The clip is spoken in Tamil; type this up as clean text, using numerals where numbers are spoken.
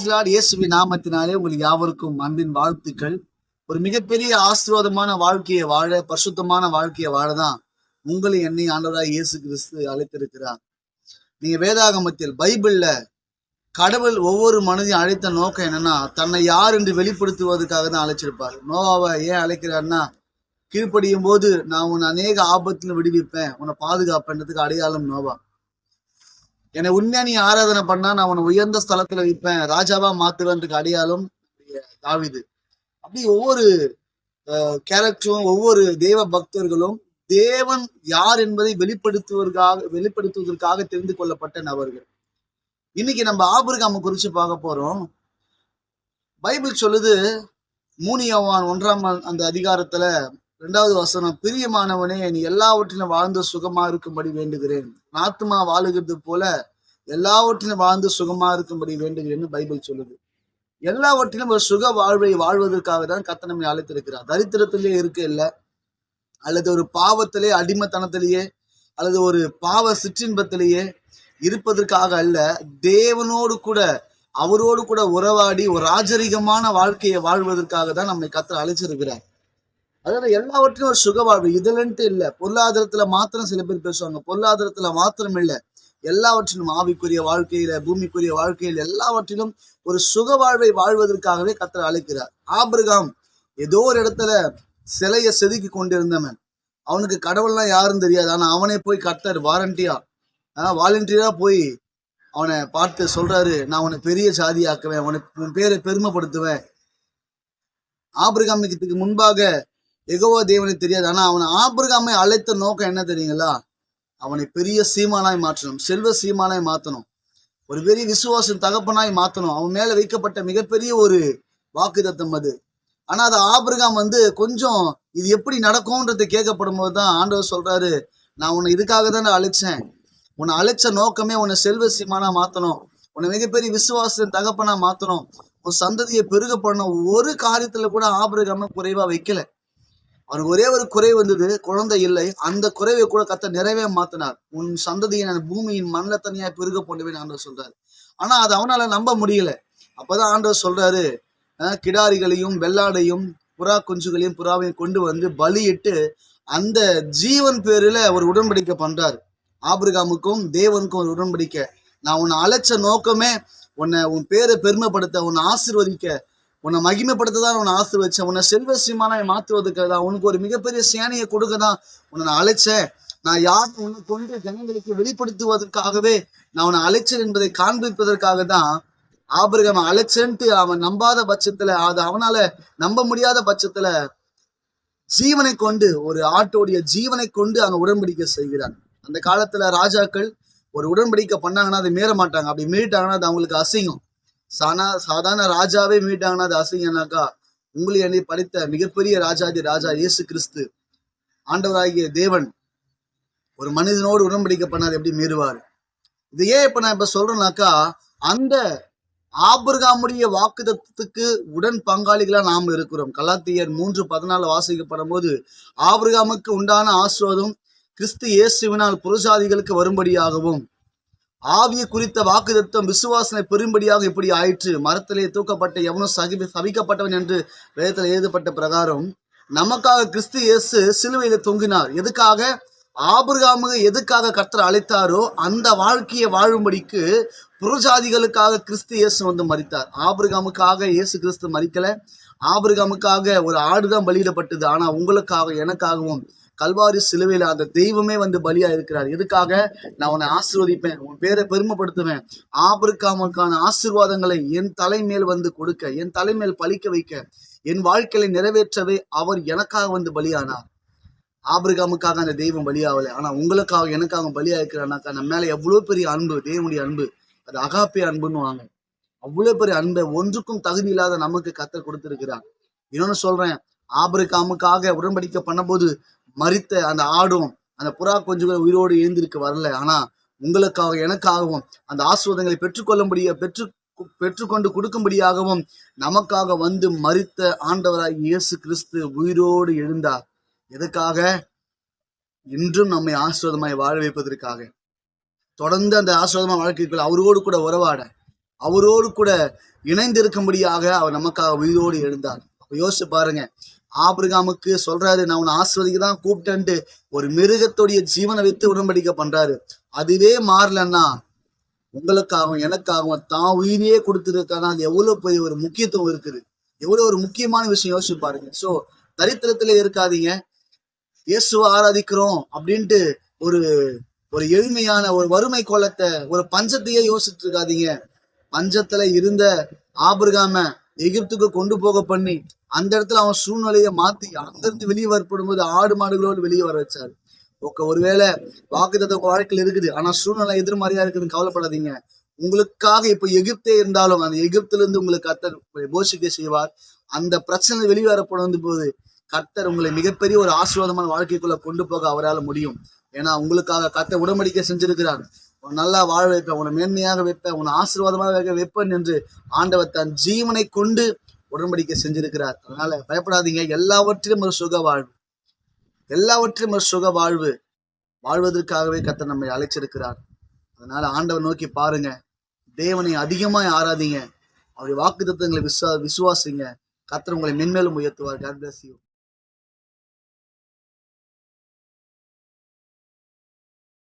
இயேசுவின் நாமத்தினாலே உங்களுக்கு யாவருக்கும் அன்பின் வாழ்த்துக்கள். ஒரு மிகப்பெரிய ஆசீர்வாதமான வாழ்க்கையை வாழ, பரிசுத்தமான வாழ்க்கையை வாழதான் உங்களை என்னை ஆண்டவராய் இயேசு கிறிஸ்து அழைத்திருக்கிறார். நீங்க வேதாகமத்தில் பைபிள்ல கடவுள் ஒவ்வொரு மனிதனையும் அழைத்த நோக்கம் என்னன்னா, தன்னை யார் என்று வெளிப்படுத்துவதற்காக தான் அழைச்சிருப்பார். நோவாவை ஏன் அழைக்கிறார்னா, கீழ்ப்படியும் போது நான் உன்னை அநேக ஆபத்துல விடுவிப்பேன், உன்னை பாதுகாப்பேன்றதுக்கு அடையாளம் நோவா. என்னை உண்மையா நீ ஆராதனை பண்ணா நான் உன்னை உயர்ந்த ஸ்தலத்துல வைப்பேன், ராஜாவா மாத்துவேன்றதுக்கு அடையாளம் தாவீது. அப்படி ஒவ்வொரு கேரக்டரும், ஒவ்வொரு தேவ பக்தர்களும் தேவன் யார் என்பதை வெளிப்படுத்துவதற்காக தெரிந்து கொள்ளப்பட்ட நபர்கள். இன்னைக்கு நம்ம ஆபிரகாமை குறிச்சு பார்க்க போறோம். பைபிள் சொல்லுது, 3 யோவான் 1ஆம் அந்த அதிகாரத்துல 2வது வசனம், பிரியமானவனே நீ எல்லாவற்றிலும் வாழ்ந்து சுகமா இருக்கும்படி வேண்டுகிறேன், ஆத்துமா வாழுகிறது போல எல்லாவற்றிலும் வாழ்ந்து சுகமா இருக்கும்படி வேண்டுகிறேன்னு பைபிள் சொல்லுது. எல்லாவற்றிலும் ஒரு சுக வாழ்வை வாழ்வதற்காக தான் கர்த்தர் நம்மை அழைத்திருக்கிறார். தரித்திரத்திலேயே இருக்க இல்லை, அல்லது ஒரு பாவத்திலே அடிமைத்தனத்திலேயே, அல்லது ஒரு பாவ சிற்றின்பத்திலேயே இருப்பதற்காக அல்ல, தேவனோடு கூட அவரோடு கூட உறவாடி ஒரு ராஜரிகமான வாழ்க்கையை வாழ்வதற்காக தான் நம்மை கர்த்தர் அழைச்சிருக்கிறார். அதாவது எல்லாவற்றையும் ஒரு சுக வாழ்வு, இதுலன்ட்டு இல்லை. பொருளாதாரத்துல மாத்திரம் சில பேர் பேசுவாங்க, பொருளாதாரத்துல மாத்திரம் இல்லை, எல்லாவற்றிலும் ஆவிக்குரிய வாழ்க்கையில, பூமிக்குரிய வாழ்க்கையில் எல்லாவற்றிலும் ஒரு சுக வாழ்வை வாழ்வதற்காகவே கர்த்தர் அழைக்கிறார். ஆபிரகாம் ஏதோ ஒரு இடத்துல சிலையை செதுக்கி கொண்டிருந்தவன், அவனுக்கு கடவுள்லாம் யாருன்னு தெரியாது. ஆனா அவனே போய் கர்த்தர் வாலண்டியரா போய் அவனை பார்த்து சொல்றாரு, நான் உன்னை பெரிய சாதியாக்குவேன், உன் பேரை பெருமைப்படுத்துவேன். ஆபிரகாமுக்கு முன்பாக யெகோவா தேவனை தெரியாது. ஆனா அவனை ஆபிரகாமை அழைத்த நோக்கம் என்ன தெரியுங்களா? அவனை பெரிய சீமானாய் மாற்றணும், செல்வ சீமானாய் மாற்றணும், ஒரு பெரிய விசுவாசம் தகப்பனாய் மாற்றணும். அவன் மேல வைக்கப்பட்ட மிகப்பெரிய ஒரு வாக்குத்தத்தம் அது. ஆனா அது ஆபிரகாம் கொஞ்சம் இது எப்படி நடக்கும்ன்றது கேட்கப்படும் போதுதான் ஆண்டவர் சொல்றாரு, நான் உன்னை இதுக்காக தானே அழைச்சேன், உன்னை அழைச்ச நோக்கமே உன்னை செல்வ சீமானா மாத்தணும், உன்னை மிகப்பெரிய விசுவாச தகப்பனா மாத்தணும், உன் சந்ததியை பெருக பண்ணணும். ஒரு காரியத்துல கூட ஆபிரகாம குறைவா வைக்கல. அவனுக்கு ஒரே ஒரு குறை வந்தது, குழந்தை இல்லை. அந்த குறைவை கூட கர்த்தர் நிறைவே மாத்தினார். உன் சந்ததியை நான் பூமியின் மண்ணில் தனியா பெருக பண்ணுவேன் ஆண்டவர் சொல்றாரு. ஆனா அது அவனால நம்ப முடியல. அப்பதான் ஆண்டவர் சொல்றாரு, கிடாரிகளையும் வெள்ளாடையும் புறா குஞ்சுகளையும் புறாவையும் கொண்டு வந்து பலியிட்டு அந்த ஜீவன் பேரில ஒரு உடன்படிக்கை பண்றாரு. ஆபிரகாமுக்கும் தேவனுக்கும் ஒரு உடன்படிக்கை. நான் உன்னை அழைச்ச நோக்கமே உன் பேரை பெருமைப்படுத்த, உன்னை ஆசீர்வதிக்க, உன்னை மகிமைப்படுத்ததான் உன்னை ஆசீர்வதிச்சேன், உன்னை செல்வ சீமானாய் மாற்றுவதற்கு தான், உனக்கு ஒரு மிகப்பெரிய சேனையை கொடுக்கதான் உன்னை நான் அழைச்சேன். நான் யார் உன்னை கொண்டு ஜனங்களுக்கு வெளிப்படுத்துவதற்காகவே நான் உன்னை அழைச்சேன் என்பதை காண்பிப்பதற்காக தான் ஆபிரகாம் அழைச்சேன்ட்டு அவன் நம்பாத பட்சத்துல, அது அவனால நம்ப முடியாத பட்சத்துல ஜீவனை கொண்டு, ஒரு ஆட்டோடைய ஜீவனை கொண்டு அங்க உடன்படிக்கை செய்கிறான். அந்த காலத்துல ராஜாக்கள் ஒரு உடன்படிக்கை பண்ணாங்கன்னா அதை மீற மாட்டாங்க. அப்படி மீறிட்டாங்கன்னா அது அவங்களுக்கு அசிங்கம். சாதாரண ராஜாவே மீட்டாங்கன்னா அது அசிங்கம்னாக்கா, உங்களை என்னை படைத்த மிகப்பெரிய ராஜாதி ராஜா இயேசு கிறிஸ்து ஆண்டவராகிய தேவன் ஒரு மனிதனோடு உடன்படிக்கை பண்ணார், எப்படி மீறுவார்? இது ஏன் இப்ப நான் சொல்றேன்னாக்கா, அந்த ஆபிரகாமுடைய வாக்குத்தத்தத்துக்கு உடன் பங்காளிகளா நாம் இருக்கிறோம். கலாத்தியர் 3:14 வாசிக்கப்படும் போது, ஆபிரகாமுக்கு உண்டான ஆசீர்வாதம் கிறிஸ்து இயேசுவினால் புறஜாதிகளுக்கு வரும்படியாகவும், ஆவியை குறித்த வாக்குத்தத்தம் விசுவாசனை பெரும்படியாக இப்படி ஆயிற்று, மரத்திலே தூக்கப்பட்ட எவனும் சபிக்கப்பட்டவன் என்று வேதத்தில் எழுதப்பட்ட பிரகாரம் நமக்காக கிறிஸ்து இயேசு சிலுவையில தொங்கினார். எதுக்காக? ஆபிரகாமுக்கு எதுக்காக கர்த்தர் அழைத்தாரோ அந்த வாழ்க்கையை வாழும்படிக்கு புறஜாதிகளுக்காக கிறிஸ்து இயேசு மரித்தார். ஆபிரகாமுக்காக இயேசு கிறிஸ்து மரிக்கல. ஆபிரகாமுக்காக ஒரு ஆடுதான் பலியிடப்பட்டது. ஆனா உங்களுக்காக எனக்காகவும் கல்வாரி சிலுவையில அந்த தெய்வமே பலியா இருக்கிறார். எதுக்காக? நான் உன்னை ஆசீர்வதிப்பேன், உன் பேரை பெருமைப்படுத்துவேன், ஆபிரகாமுக்கான ஆசீர்வாதங்களை என் தலைமேல் கொடுக்க, என் தலைமேல் பலிக்க வைக்க, என் வாழ்க்கையை நிறைவேற்றவே அவர் எனக்காக பலியானார். ஆபிரகாமுக்காக அந்த தெய்வம் பலியாகலை, ஆனா உங்களுக்காக எனக்காக பலியா இருக்கிறானாக்கா நம்ம மேல எவ்வளவு பெரிய அன்பு, தேவனுடைய அன்பு, அது அகாப்பே அன்புன்னு வாங்க. அவ்வளவு பெரிய அன்பை ஒன்றுக்கும் தகுதி இல்லாத நமக்கு கர்த்தர் கொடுத்திருக்கிறார். இன்னொன்னு சொல்றேன், ஆபிரகாமுக்காக உடன்படிக்கை பண்ணும்போது மரித்த அந்த ஆடும் அந்த புறா கொஞ்சம் உயிரோடு எழுந்திருக்க வரல. ஆனா உங்களுக்காக எனக்காகவும் அந்த ஆசீர்வாதங்களை பெற்றுக்கொண்டு கொடுக்கும்படியாகவும் நமக்காக மரித்த ஆண்டவராய் இயேசு கிறிஸ்து உயிரோடு எழுந்தார். எதுக்காக? இன்றும் நம்மை ஆசீர்வாதமாய் வாழ வைப்பதற்காக. தொடர்ந்து அந்த ஆசீர்வாதமான வாழ்க்கைக்குள்ள அவரோடு கூட உறவாட, அவரோடு கூட இணைந்திருக்கும்படியாக அவர் நமக்காக உயிரோடு எழுந்தார். அப்ப யோசிச்சு பாருங்க, ஆபிரகாமுக்கு சொல்றாரு, நான் உன்னை ஆசீர்வதிக்க தான் கூப்பிட்டேன்ட்டு ஒரு மிருகத்துடைய ஜீவனை வைத்து உடன்படிக்கை பண்றாரு. அதுவே மாறலன்னா உங்களுக்காகவும் எனக்காகவும் தான் உயிரையே கொடுத்துருக்கானா அது எவ்வளவு பெரிய ஒரு முக்கியத்துவம் இருக்குது, எவ்வளவு ஒரு முக்கியமான விஷயம் யோசிச்சு பாருங்க. சோ தரித்திரத்துல இருக்காதீங்க. இயேசுவை ஆராதிக்கிறோம் அப்படின்ட்டு ஒரு ஒரு எளிமையான ஒரு வறுமை கோலத்தை, ஒரு பஞ்சத்தையே யோசிச்சுட்டு இருக்காதீங்க. பஞ்சத்துல இருந்த ஆபிரகாம எகிப்துக்கு கொண்டு போக பண்ணி அந்த இடத்துல அவன் சூழ்நிலையை மாத்தி அங்கிருந்து வெளியே வரப்படும் போது ஆடு மாடுகளோடு வெளியே வர வச்சாரு. ஒருவேளை வாக்குத்தத்த வாழ்க்கையில் இருக்குது, ஆனா சூழ்நிலை எதிர்மறையா இருக்குதுன்னு கவலைப்படாதீங்க. உங்களுக்காக இப்ப எகிப்தே இருந்தாலும் அந்த எகிப்துல இருந்து உங்களுக்கு கர்த்தர் போஷிக்க செய்வார். அந்த பிரச்சனை வெளியே வரப்படும் போது கர்த்தர் உங்களை மிகப்பெரிய ஒரு ஆசீர்வாதமான வாழ்க்கைக்குள்ள கொண்டு போக அவரால் முடியும். ஏன்னா உங்களுக்காக கர்த்தர் உடன்படிக்கை செஞ்சிருக்கிறார். உன் நல்லா வாழ வைப்பேன், உன்னை மேன்மையாக வைப்பேன், உன்னை ஆசீர்வாதமாக வைப்பேன் என்று ஆண்டவர் தன் ஜீவனை கொண்டு உடன்படிக்கை செஞ்சிருக்கிறார். அதனால பயப்படாதீங்க. எல்லாவற்றிலும் ஒரு சுக வாழ்வு, எல்லாவற்றிலும் ஒரு சுக வாழ்வு வாழ்வதற்காகவே கர்த்தர் நம்மை அழைச்சிருக்கிறார். அதனால ஆண்டவர் நோக்கி பாருங்க, தேவனை அதிகமாய் ஆராதிங்க, அவருடைய வாக்குத்தத்தங்களை விசுவாசிங்க. கர்த்தர் உங்களை மென்மேலும் உயர்த்துவார். God bless you.